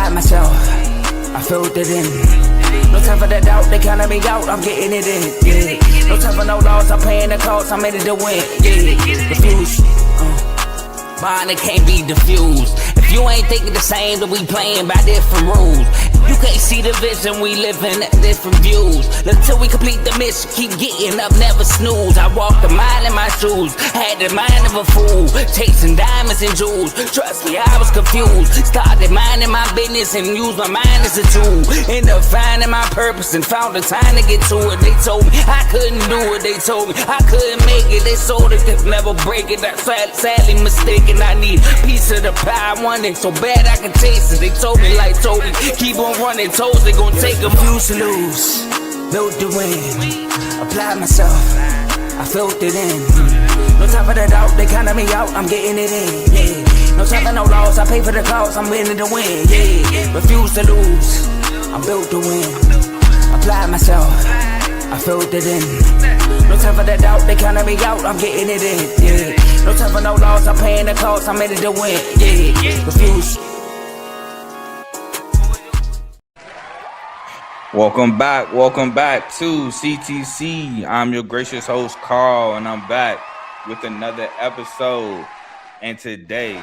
applied myself, I filled it in. No time for the doubt, they counted me out, I'm getting it in. Yeah. No time for no loss, I'm paying the cost, I'm in it to win. Yeah. Refuse. Mine, it can't be diffused. If you ain't thinking the same, then we playing by different rules. You can't see the vision, we living at different views. Until we complete the mission, keep getting up, never snooze. I walked a mile in my shoes, had the mind of a fool, chasing diamonds and jewels. Trust me, I was confused. Started minding my business and used my mind as a tool. Ended up finding my purpose and found the time to get to it. They told me I couldn't do it, they told me I couldn't make it. They sold it, could never break it. That's sadly mistaken. I need a piece of the pie, I want it so bad I can taste it. They told me like Toby, keep on running toes, they gon' take a few to lose. Built the win, applied myself, I filled it in. No time for the doubt, they counted me out, I'm getting it in. Yeah. No time for no loss, I pay for the cost, I'm winning to win. Yeah. Refuse to lose, I'm built to win. Applied myself, I filled it in. No time for the doubt, they counted me out, I'm getting it in. Yeah. No time for no loss, I'm paying the cost, I'm in it to win. Yeah. Refuse. Welcome back to CTC. I'm your gracious host, Carl, and I'm back with another episode. And today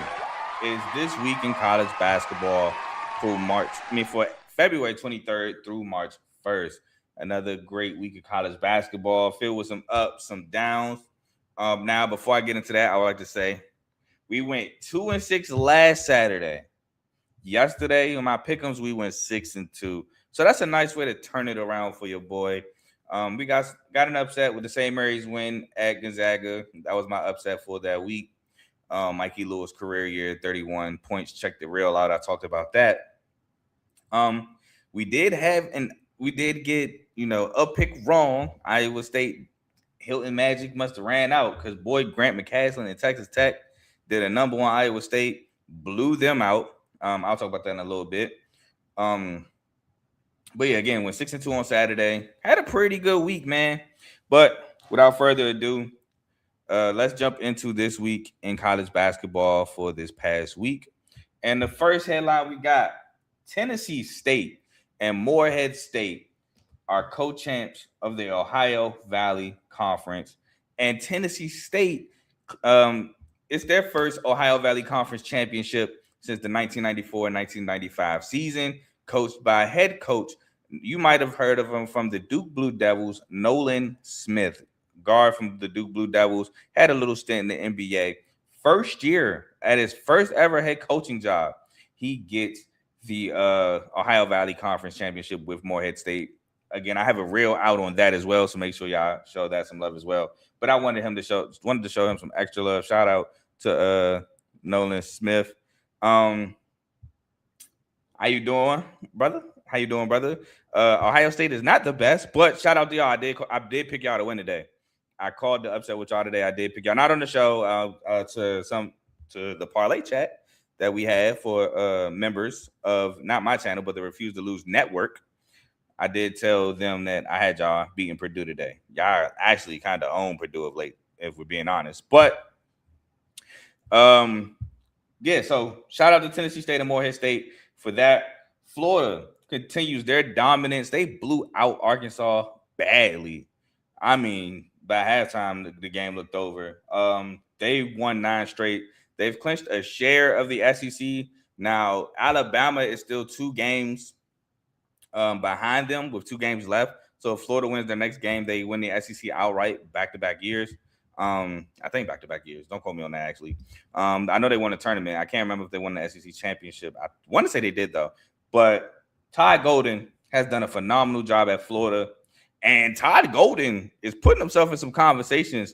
is This Week in College Basketball for February 23rd through March 1st. Another great week of college basketball, filled with some ups, some downs. Now, before I get into that, I would like to say we went 2-6 last Saturday. Yesterday, in my pick'ems, we went 6-2. So that's a nice way to turn it around for your boy. We got an upset with the St. Mary's win at Gonzaga. That was my upset for that week. Mikey Lewis career year, 31 points. Check the reel out. I talked about that. We did get, a pick wrong. Iowa State, Hilton Magic must have ran out because boy, Grant McCaslin and Texas Tech did a number one. Iowa State blew them out. I'll talk about that in a little bit. But yeah, again, went 6-2 on Saturday. Had a pretty good week, man. But without further ado, let's jump into this week in college basketball for this past week. And the first headline we got, Tennessee State and Morehead State are co-champs of the Ohio Valley Conference. And Tennessee State, it's their first Ohio Valley Conference championship since the 1994-1995 season, coached by head coach. You might have heard of him from the Duke Blue Devils, Nolan Smith, guard from the Duke Blue Devils, had a little stint in the NBA. First year at his first ever head coaching job, he gets the Ohio Valley Conference championship with Morehead State. Again, I have a reel out on that as well, so make sure y'all show that some love as well. But I wanted to show him some extra love. Shout out to Nolan Smith. How you doing, brother? Ohio State is not the best, but shout out to y'all. I did pick y'all to win today. I called the upset with y'all today. I did pick y'all, not on the show, to the parlay chat that we have for members of not my channel, but the Refuse to Lose Network. I did tell them that I had y'all beating Purdue today. Y'all actually kind of own Purdue of late, if we're being honest. But yeah, so shout out to Tennessee State and Morehead State for that. Florida continues their dominance. They blew out Arkansas badly. I mean, by halftime, the game looked over. They won 9 straight. They've clinched a share of the SEC. Now, Alabama is still 2 games behind them with 2 games left. So if Florida wins their next game, they win the SEC outright back-to-back years. I think back-to-back years. Don't quote me on that, actually. I know they won a tournament. I can't remember if they won the SEC championship. I want to say they did, though. But Todd Golden has done a phenomenal job at Florida. And Todd Golden is putting himself in some conversations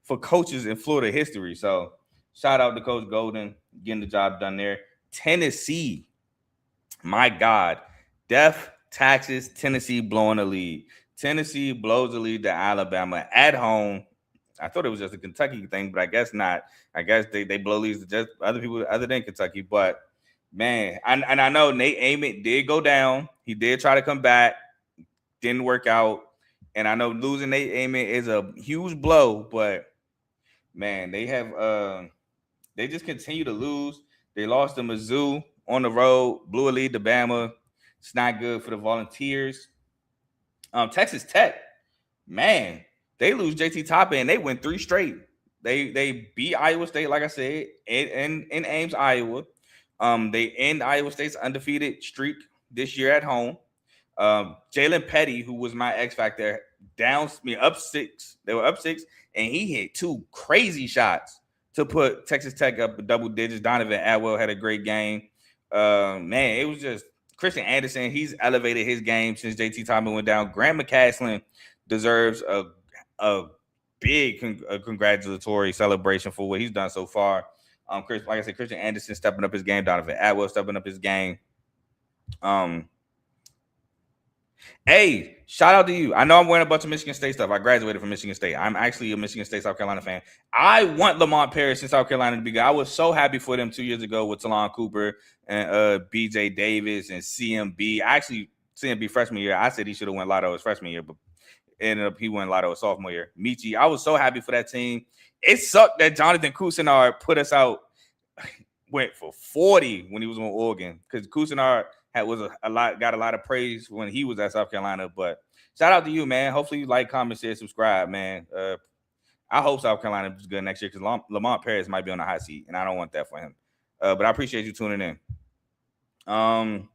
for coaches in Florida history. So shout out to Coach Golden getting the job done there. Tennessee, my God. Death, taxes, Tennessee blowing the lead. Tennessee blows the lead to Alabama at home. I thought it was just a Kentucky thing, but I guess not. I guess they blow leads to just other people other than Kentucky. But, man, I know Nate Ament did go down. He did try to come back. Didn't work out. And I know losing Nate Ament is a huge blow. But, man, they just continue to lose. They lost to Mizzou on the road, blew a lead to Bama. It's not good for the Volunteers. Texas Tech, man, they lose JT Toppin and they win 3 straight. They beat Iowa State, like I said, in Ames, Iowa. They end Iowa State's undefeated streak this year at home. Jalen Petty, who was my X factor, up 6. They were up 6, and he hit 2 crazy shots to put Texas Tech up double digits. Donovan Atwell had a great game. Man, it was just Christian Anderson. He's elevated his game since JT Toppin went down. Grant McCaslin deserves a big congratulatory celebration for what he's done so far. Like I said, Christian Anderson stepping up his game. Donovan Atwell stepping up his game. Hey, shout out to you. I know I'm wearing a bunch of Michigan State stuff. I graduated from Michigan State. I'm actually a Michigan State, South Carolina fan. I want Lamont Paris in South Carolina to be good. I was so happy for them 2 years ago with Talon Cooper and BJ Davis and CMB. Actually, CMB freshman year, I said he should have won Lotto his freshman year, but ended up he won Lotto his sophomore year. Michi, I was so happy for that team. It sucked that Jonathan Cousinard put us out, went for 40 when he was on Oregon, because Cousinard got a lot of praise when he was at South Carolina. But shout out to you, man. Hopefully you like, comment, share, subscribe, man. I hope South Carolina is good next year, because Lamont Paris might be on the hot seat, and I don't want that for him. But I appreciate you tuning in. But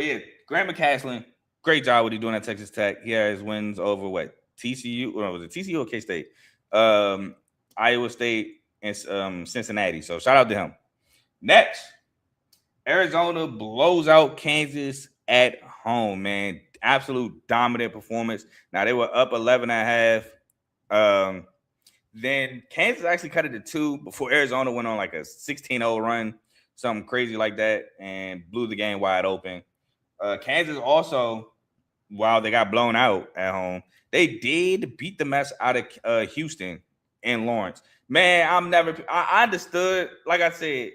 yeah, Grant McCaslin, great job what he's doing at Texas Tech. He has wins over TCU, or was it TCU or K-State? Iowa State and Cincinnati. So shout out to him. Next, Arizona blows out Kansas at home, man. Absolute dominant performance. Now, they were up 11.5. Then Kansas actually cut it to 2 before Arizona went on like a 16-0 run, something crazy like that, and blew the game wide open. Kansas also, while they got blown out at home, they did beat the mess out of Houston and Lawrence. Man, I understood, like I said,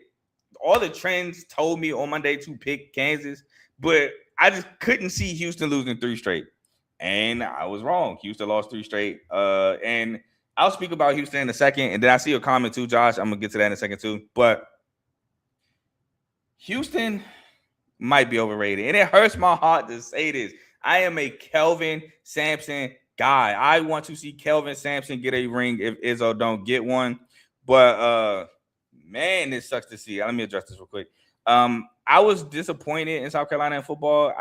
all the trends told me on Monday to pick Kansas, but I just couldn't see Houston losing 3 straight. And I was wrong. Houston lost 3 straight. And I'll speak about Houston in a second. And then I see your comment too, Josh. I'm going to get to that in a second too. But Houston might be overrated. And it hurts my heart to say this. I am a Kelvin Sampson guy. I want to see Kelvin Sampson get a ring if Izzo don't get one. But man, it sucks to see. Let me address this real quick. I was disappointed in South Carolina in football.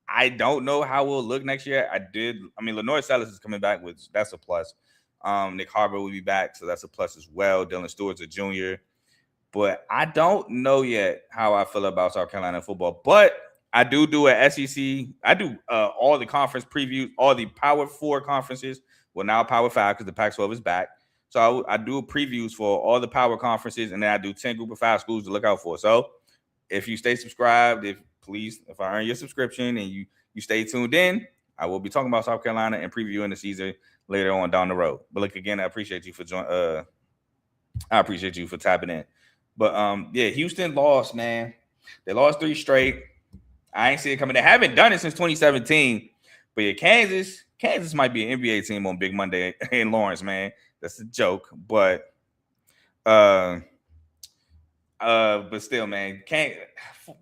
I don't know how we'll look next year. Lenore Sellis is coming back, which that's a plus. Nick Harbour will be back, so that's a plus as well. Dylan Stewart's a junior. But I don't know yet how I feel about South Carolina football. But I do an SEC. I do all the conference previews, all the Power 4 conferences. Well, now Power 5 because the Pac-12 is back. So I do previews for all the power conferences, and then I do 10 group of 5 schools to look out for. So if you stay subscribed, if I earn your subscription and you stay tuned in, I will be talking about South Carolina and previewing the season later on down the road. But look, again, I appreciate you for joining. I appreciate you for tapping in. But yeah, Houston lost, man. They lost 3 straight. I ain't see it coming. They haven't done it since 2017. But yeah, Kansas might be an NBA team on Big Monday in Lawrence, man. That's a joke, but still, man,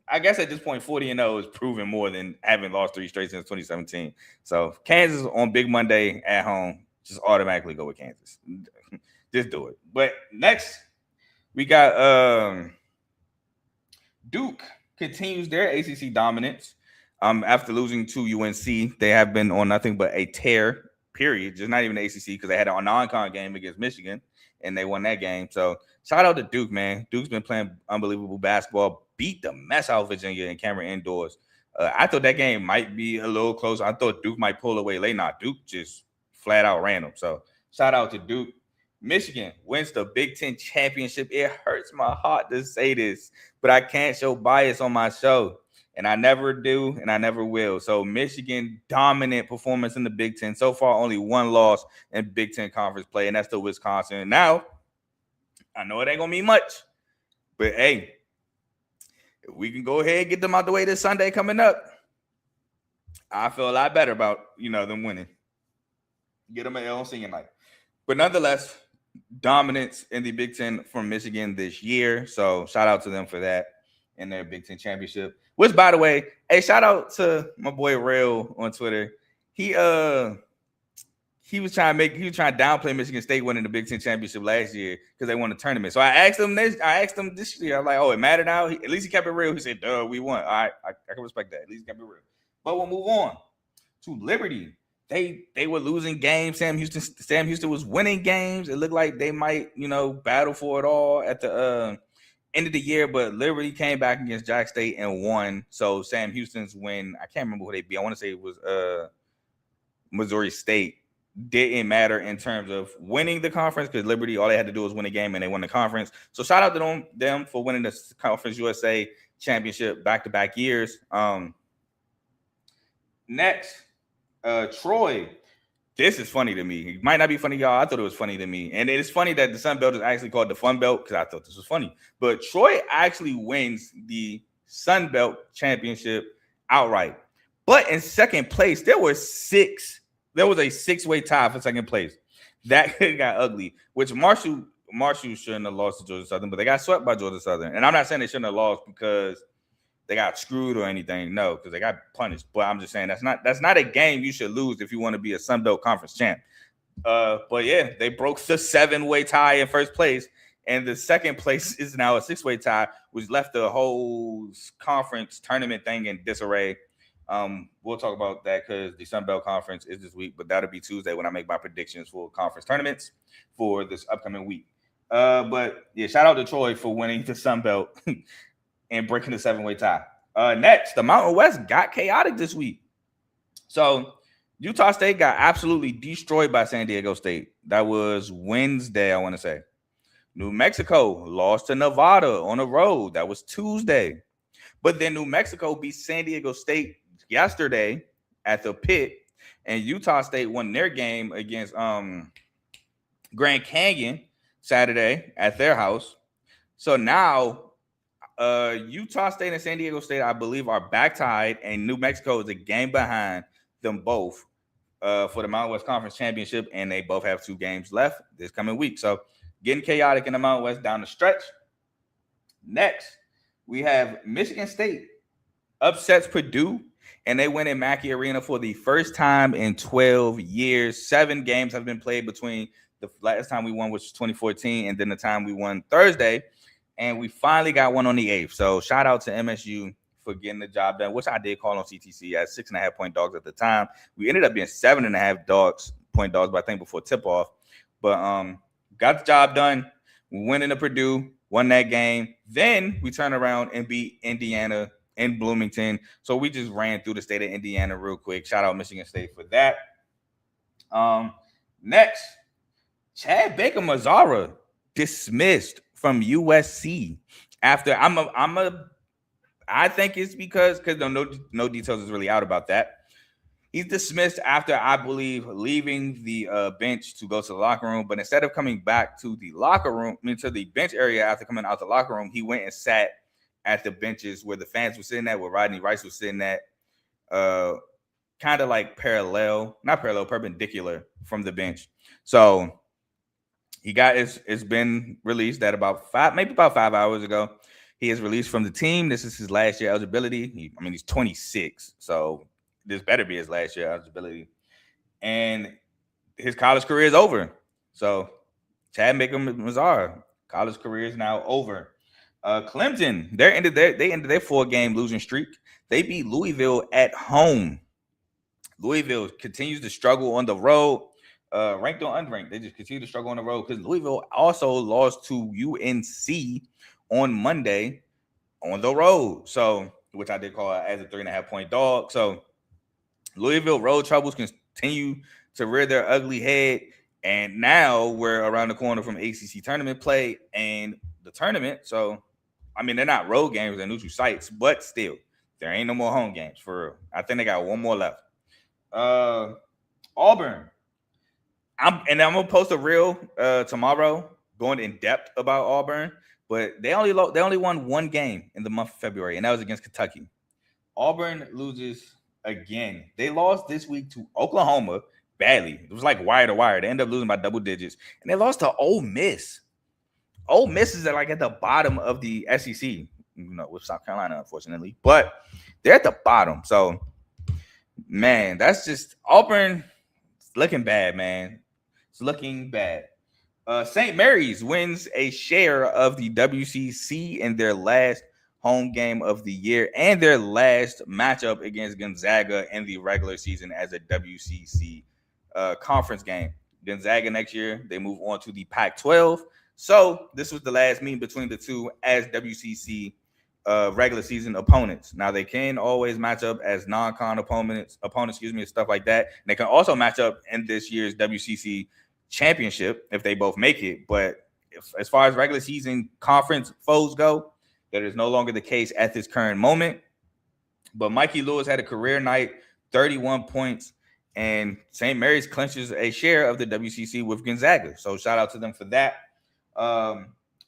I guess at this point 40-0 is proving more than having lost 3 straight since 2017. So Kansas on Big Monday at home, just automatically go with Kansas. Just do it. But next, we got Duke continues their ACC dominance. After losing to UNC, they have been on nothing but a tear. Period. Just not even the ACC, because they had a non-con game against Michigan and they won that game. So shout out to Duke, man. Duke's been playing unbelievable basketball. Beat the mess out of Virginia and Cameron indoors. I thought that game might be a little close. I thought Duke might pull away late. Nah, Duke just flat out ran them. So shout out to Duke. Michigan wins the Big Ten championship. It hurts my heart to say this, but I can't show bias on my show. And I never do, and I never will. So Michigan, dominant performance in the Big Ten. So far, only 1 loss in Big Ten conference play, and that's the Wisconsin. Now, I know it ain't going to mean much, but hey, if we can go ahead and get them out the way this Sunday coming up, I feel a lot better about, them winning. Get them an L on senior night. But nonetheless, dominance in the Big Ten from Michigan this year. So shout out to them for that in their Big Ten championship. Which, by the way, hey, shout out to my boy Rail on Twitter. He was trying to downplay Michigan State winning the Big Ten championship last year because they won the tournament. So I asked him this year. I'm like, oh, it mattered now. At least he kept it real. He said, duh, we won. All right, I can respect that. At least he kept it real. But we'll move on to Liberty. They were losing games. Sam Houston was winning games. It looked like they might, battle for it all at the end of the year, but Liberty came back against Jack State and won. So Sam Houston's win, I can't remember who they beat. I want to say it was Missouri State. Didn't matter in terms of winning the conference because Liberty, all they had to do was win a game and they won the conference. So shout out to them for winning the Conference USA championship back-to-back years. Next, Troy. This is funny to me. It might not be funny, y'all. I thought it was funny to me. And it's funny that the Sun Belt is actually called the Fun Belt because I thought this was funny. But Troy actually wins the Sun Belt championship outright. But in second place, there was a six-way tie for second place. That got ugly, which Marshall shouldn't have lost to Georgia Southern, but they got swept by Georgia Southern. And I'm not saying they shouldn't have lost because they got screwed or anything. No, because they got punished. But I'm just saying that's not a game you should lose if you want to be a Sun Belt Conference champ. But yeah, they broke the 7-way tie in first place, and the second place is now a 6-way tie, which left the whole conference tournament thing in disarray. We'll talk about that because the Sun Belt Conference is this week, but that'll be Tuesday when I make my predictions for conference tournaments for this upcoming week. But yeah, shout out to Troy for winning the Sun Belt and breaking the 7-way tie. Next, the Mountain West got chaotic this week. So Utah State got absolutely destroyed by San Diego State. That was Wednesday, I want to say. New Mexico lost to Nevada on the road. That was Tuesday. But then New Mexico beat San Diego State yesterday at the Pit, and Utah State won their game against Grand Canyon Saturday at their house. So now Utah State and San Diego State, I believe, are back tied, and New Mexico is a game behind them both for the Mountain West Conference Championship, and they both have 2 games left this coming week. So getting chaotic in the Mountain West down the stretch. Next, we have Michigan State upsets Purdue, and they win in Mackey Arena for the first time in 12 years. 7 games have been played between the last time we won, which was 2014, and then the time we won Thursday. And we finally got one on the 8th. So shout out to MSU for getting the job done, which I did call on CTC as 6.5 point dogs at the time. We ended up being 7.5 point dogs, but I think before tip-off. But got the job done. We went into Purdue, won that game. Then we turned around and beat Indiana in Bloomington. So we just ran through the state of Indiana real quick. Shout out Michigan State for that. Next, Chad Baker Mazzara dismissed from USC after I think it's because no details is really out about that. He's dismissed after, I believe, leaving the bench to go to the locker room. But instead of coming back to the locker room, to the bench area after coming out the locker room, he went and sat at the benches where the fans were sitting at, where Rodney Rice was sitting at, kind of like perpendicular from the bench. So it's been released at about 5 hours ago. He is released from the team. This is his last year eligibility. He's 26, so this better be his last year eligibility. And his college career is over. So Chad Baker Mazzara, college career is now over. Clemson, they ended their 4-game losing streak. They beat Louisville at home. Louisville continues to struggle on the road. Ranked or unranked, they just continue to struggle on the road because Louisville also lost to UNC on Monday on the road. So, which I did call as a 3.5 point dog. So, Louisville road troubles continue to rear their ugly head, and now we're around the corner from ACC tournament play and the tournament. So, they're not road games; they're neutral sites, but still, there ain't no more home games for real. I think they got one more left. Auburn. I'm gonna post a reel tomorrow going in depth about Auburn, but they only won 1 game in the month of February, and that was against Kentucky. Auburn loses again. They lost this week to Oklahoma, badly. It was like wire to wire. They ended up losing by double digits, and they lost to Ole Miss. Ole Miss is at the bottom of the SEC, with South Carolina, unfortunately, but they're at the bottom. So, man, that's just Auburn. It's looking bad, man. It's looking bad. St. Mary's wins a share of the WCC in their last home game of the year and their last matchup against Gonzaga in the regular season as a WCC conference game. Gonzaga next year, they move on to the Pac-12. So this was the last meeting between the two as WCC regular season opponents. Now they can always match up as non-con opponents, and stuff like that. And they can also match up in this year's WCC championship if they both make it. But as far as regular season conference foes go, that is no longer the case at this current moment. But Mikey Lewis had a career night, 31 points, and St. Mary's clinches a share of the WCC with Gonzaga. So shout out to them for that.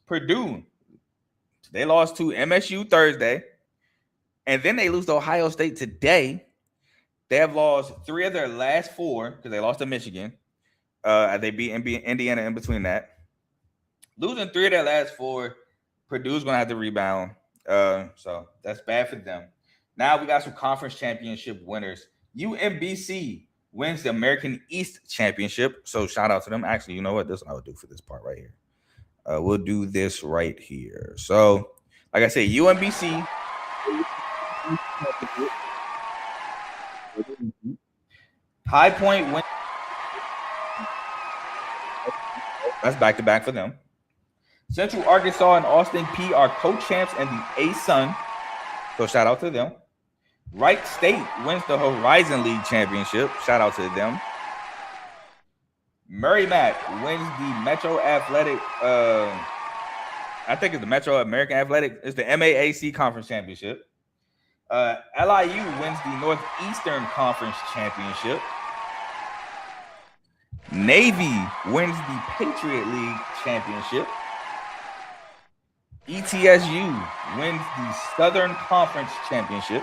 Purdue, they lost to MSU Thursday, and then they lose to Ohio State today. They have lost 3 of their last 4 because they lost to Michigan. They beat Indiana in between that. Losing 3 of their last 4, Purdue's going to have to rebound. So that's bad for them. Now we got some conference championship winners. UMBC wins the American East Championship. So shout out to them. Actually, you know what? This is what I would do for this part right here. We'll do this right here. So, like I said, UMBC. High Point win. That's back-to-back for them. Central Arkansas and Austin P are co-champs in the A-Sun. So shout out to them. Wright State wins the Horizon League Championship. Shout out to them. Merrimack wins the Metro Athletic. I think it's the Metro American Athletic. It's the MAAC Conference Championship. LIU wins the Northeastern Conference Championship. Navy wins the Patriot League Championship. ETSU wins the Southern Conference Championship.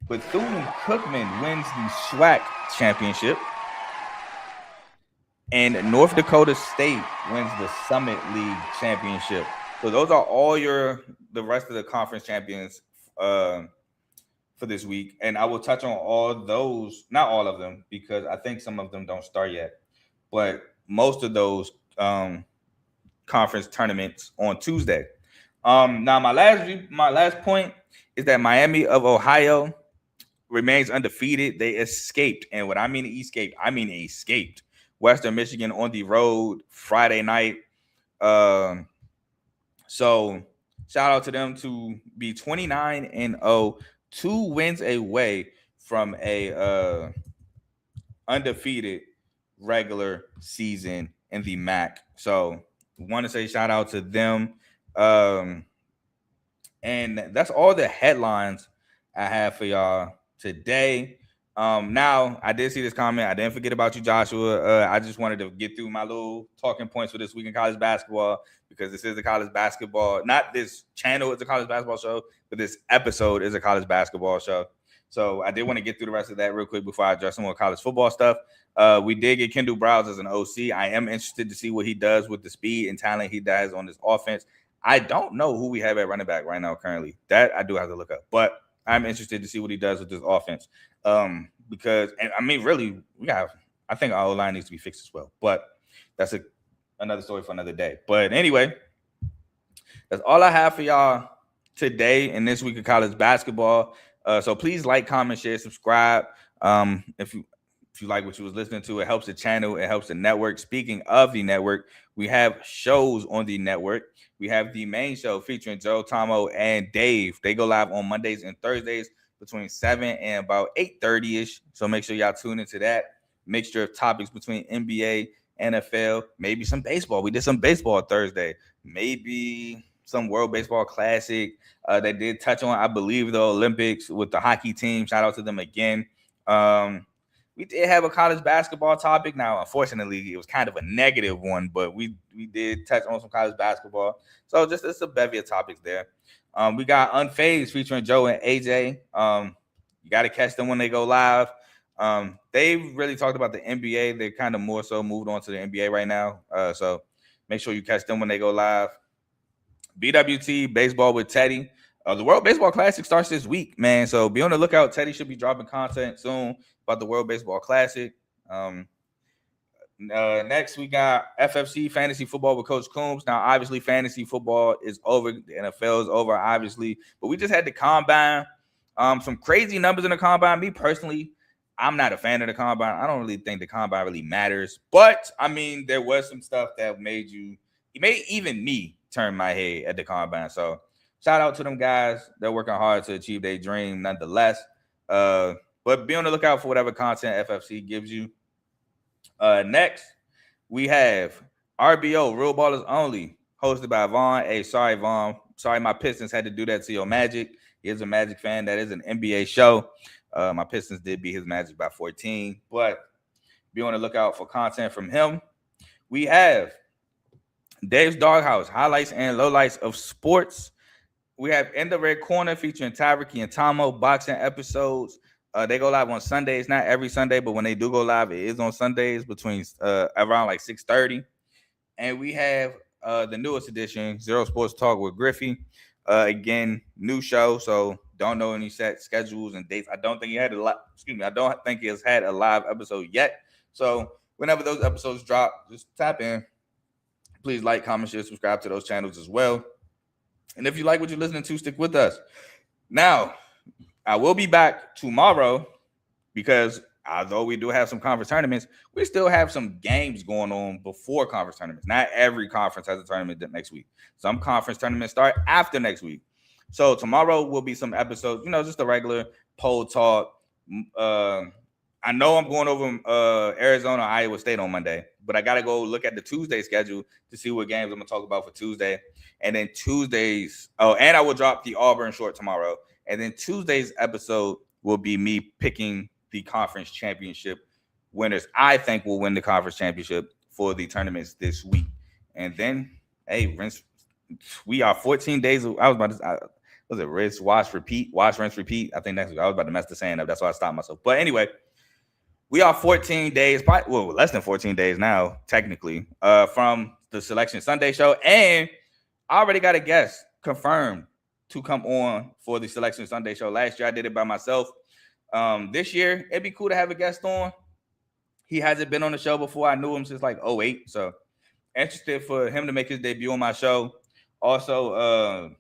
Bethune-Cookman wins the SWAC Championship. And North Dakota State wins the Summit League Championship. So those are all the rest of the conference champions for this week. And I will touch on all those, not all of them, because I think some of them don't start yet. But most of those conference tournaments on Tuesday. Now my last point is that Miami of Ohio remains undefeated. They escaped. And what I mean escaped, I mean escaped Western Michigan on the road Friday night. So shout out to them to be 29-0, 2 wins away from a undefeated regular season in the MAC. So want to say shout out to them. And that's all the headlines I have for y'all today. Now I did see this comment. I didn't forget about you, Joshua. I just wanted to get through my little talking points for this week in college basketball, because this is a college basketball, not this channel is a college basketball show, but this episode is a college basketball show. So I did want to get through the rest of that real quick before I address some more college football stuff. We did get Kendall Browse as an OC. I am interested to see what he does with the speed and talent he does on this offense. I don't know who we have at running back right now currently. That I do have to look up, but I'm interested to see what he does with this offense. Because, and I mean, really, I think our O-line needs to be fixed as well. But that's another story for another day. But anyway, that's all I have for y'all today in this week of college basketball. So please like, comment, share, subscribe. If you like what you was listening to, it helps the channel. It helps the network. Speaking of the network, we have shows on the network. We have the main show featuring Joe, Tomo, and Dave. They go live on Mondays and Thursdays between 7 and about 8:30-ish. So make sure y'all tune into that. Mixture of topics between NBA, NFL, maybe some baseball. We did some baseball Thursday. Maybe some World Baseball Classic. They did touch on, I believe, the Olympics with the hockey team. Shout out to them again. We did have a college basketball topic. Now, unfortunately, it was kind of a negative one, but we did touch on some college basketball. So just it's a bevy of topics there. We got Unfazed featuring Joe and AJ. You got to catch them when they go live. They really talked about the NBA. They kind of more so moved on to the NBA right now. So make sure you catch them when they go live. BWT Baseball with Teddy. The World Baseball Classic starts this week, man. So be on the lookout. Teddy should be dropping content soon about the World Baseball Classic. Next, we got FFC Fantasy Football with Coach Coombs. Now, obviously, fantasy football is over. The NFL is over, obviously. But we just had the combine. Some crazy numbers in the combine. Me personally, I'm not a fan of the combine. I don't really think the combine really matters. But, I mean, there was some stuff that made even me turn my head at the combine. So, shout out to them guys. They're working hard to achieve their dream nonetheless. But be on the lookout for whatever content FFC gives you. Next, we have RBO, Real Ballers Only, hosted by Vaughn. Hey, sorry, Vaughn. Sorry, my Pistons had to do that to your Magic. He is a Magic fan. That is an NBA show. My Pistons did beat his Magic by 14. But be on the lookout for content from him. We have Dave's Doghouse, highlights and lowlights of sports. We have In the Red Corner featuring Tyriki and Tomo, boxing episodes. They go live on Sundays, not every Sunday, but when they do go live, it is on Sundays between around like 6:30. And we have the newest edition, Zero Sports Talk with Griffey. Again, new show, so don't know any set schedules and dates. I don't think he had I don't think he has had a live episode yet. So whenever those episodes drop, just tap in. Please like, comment, share, subscribe to those channels as well. And if you like what you're listening to, stick with us. Now, I will be back tomorrow because although we do have some conference tournaments, we still have some games going on before conference tournaments. Not every conference has a tournament next week. Some conference tournaments start after next week. So tomorrow will be some episodes, just a regular poll talk. I know I'm going over Arizona, Iowa State on Monday, but I got to go look at the Tuesday schedule to see what games I'm going to talk about for Tuesday. And then and I will drop the Auburn short tomorrow. And then Tuesday's episode will be me picking the conference championship winners. I think will win the conference championship for the tournaments this week. And then, we are 14 days. Was it rinse, wash, repeat? Wash, rinse, repeat. I think next week. I was about to mess the saying up. That's why I stopped myself. But anyway, we are 14 days, less than 14 days now, technically, from the Selection Sunday show. And I already got a guest confirmed to come on for the Selection Sunday show. Last year, I did it by myself. This year, it'd be cool to have a guest on. He hasn't been on the show before. I knew him since like 2008. So interested for him to make his debut on my show. Also,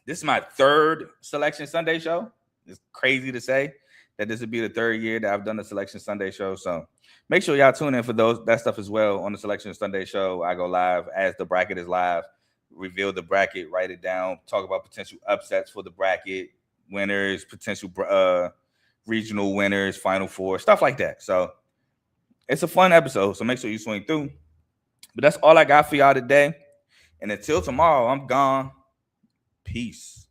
this is my third Selection Sunday show. It's crazy to say that this would be the third year that I've done the Selection Sunday show. So make sure y'all tune in for that stuff as well on the Selection Sunday show. I go live as the bracket is live. Reveal the bracket, write it down, talk about potential upsets for the bracket, winners, potential regional winners, Final Four, stuff like that. So it's a fun episode, so make sure you swing through. But that's all I got for y'all today. And until tomorrow, I'm gone. Peace.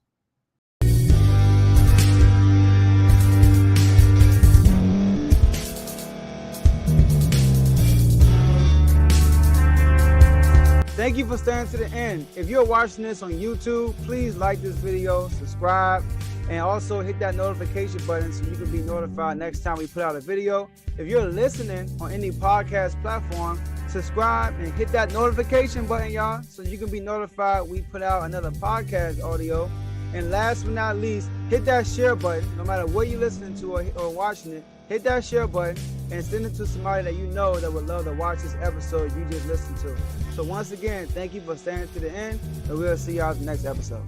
Thank you for staying to the end. If you're watching this on YouTube, please like this video, subscribe, and also hit that notification button so you can be notified next time we put out a video. If you're listening on any podcast platform, subscribe and hit that notification button, y'all, so you can be notified we put out another podcast audio. And last but not least, hit that share button. No matter what you're listening to or watching it, hit that share button and send it to somebody that you know that would love to watch this episode you just listened to. So once again, thank you for staying to the end, and we'll see y'all in the next episode.